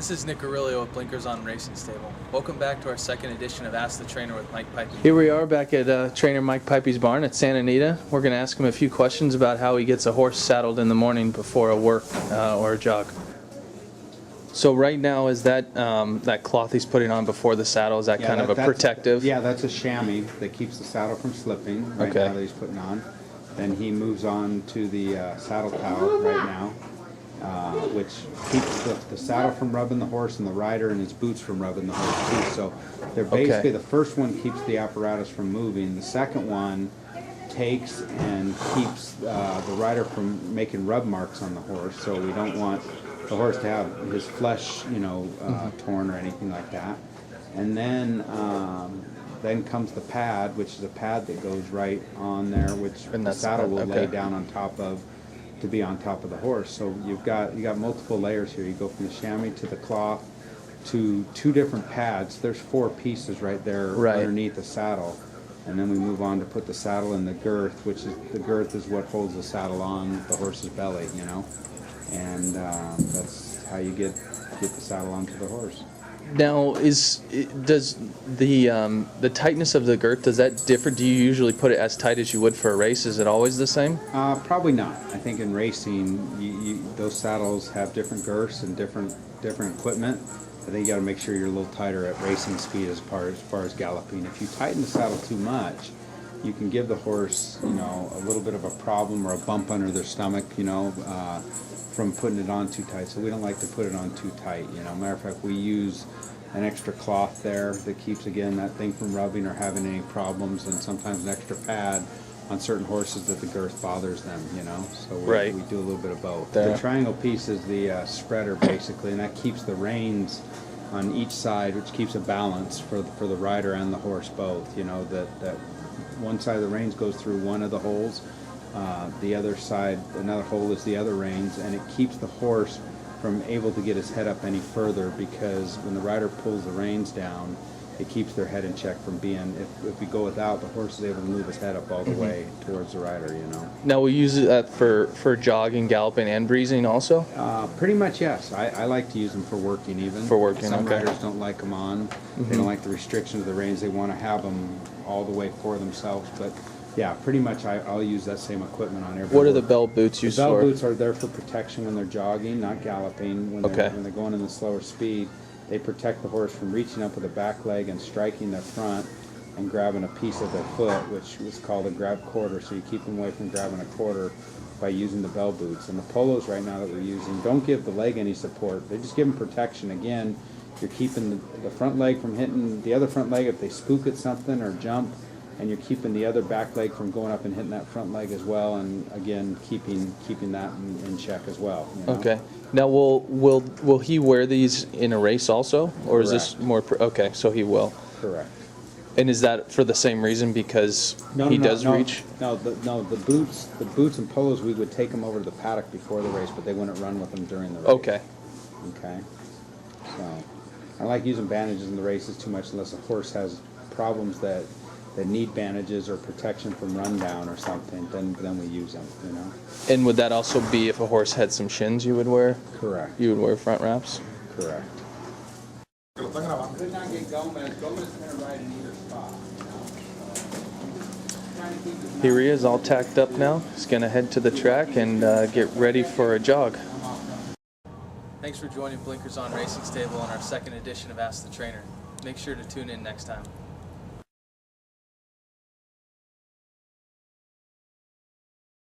This is Nick Aurelio with Blinkers on Racing Stable. Welcome back to our second edition of Ask the Trainer with Mike Pipey. Here we are back at trainer Mike Pipey's barn at Santa Anita. We're going to ask him a few questions about how he gets a horse saddled in the morning before a work or a jog. So right now, is that that cloth he's putting on before the saddle, is that kind of a protective? Yeah, that's a chamois that keeps the saddle from slipping right now that he's putting on. Then he moves on to the saddle towel right now, which keeps the saddle from rubbing the horse and the rider and his boots from rubbing the horse too. So they're basically, the first one keeps the apparatus from moving. The second one takes and keeps the rider from making rub marks on the horse. So we don't want the horse to have his flesh, torn or anything like that. And then comes the pad, which is a pad that goes right on there, which the saddle will lay down on top of to be on top of the horse. So you got multiple layers here. You go from the chamois to the cloth to two different pads. There's 4 pieces right there underneath the saddle. And then we move on to put the saddle in the girth, which is the girth is what holds the saddle on the horse's belly, and that's how you get the saddle onto the horse. Now, does the tightness of the girth, does that differ? Do you usually put it as tight as you would for a race? Is it always the same? Probably not. I think in racing, those saddles have different girths and different equipment. I think you got to make sure you're a little tighter at racing speed as far as galloping. If you tighten the saddle too much, you can give the horse, a little bit of a problem or a bump under their stomach, from putting it on too tight. So we don't like to put it on too tight. Matter of fact, we use an extra cloth there that keeps, again, that thing from rubbing or having any problems, and sometimes an extra pad on certain horses that the girth bothers them, So we do a little bit of both. The triangle piece is the spreader, basically, and that keeps the reins on each side, which keeps a balance for the rider and the horse both. That one side of the reins goes through one of the holes. The other side, another hole is the other reins, and it keeps the horse from able to get his head up any further, because when the rider pulls the reins down, it keeps their head in check from being, if we go without, the horse is able to move his head up all the way towards the rider, Now we use that for jogging, galloping, and breezing also? Pretty much, yes. I like to use them for working even. For working, Some riders don't like them on. They don't like the restriction of the reins. They want to have them all the way for themselves, but yeah, pretty much I'll use that same equipment on every. What are the bell boots used for? The bell boots are there for protection when they're jogging, not galloping. When they're going in the slower speed, they protect the horse from reaching up with the back leg and striking their front and grabbing a piece of their foot, which is called a grab quarter. So you keep them away from grabbing a quarter by using the bell boots. And the polos right now that we're using don't give the leg any support. They just give them protection. Again, you're keeping the front leg from hitting the other front leg if they spook at something or jump, and you're keeping the other back leg from going up and hitting that front leg as well, and again keeping that in check as well. Okay. Now, will he wear these in a race also, or is this more? Okay, so he will. Correct. And is that for the same reason, because he does reach? No, the boots and polos, we would take them over to the paddock before the race, but they wouldn't run with them during the race. Okay. Okay. So I don't like using bandages in the races too much unless a horse has problems that need bandages or protection from rundown or something, then we use them, And would that also be if a horse had some shins you would wear? Correct. You would wear front wraps? Correct. Could not get Gomez. Gomez can ride in either spot. Here he is, all tacked up now. He's going to head to the track and get ready for a jog. Thanks for joining Blinkers on Racing Stable on our second edition of Ask the Trainer. Make sure to tune in next time.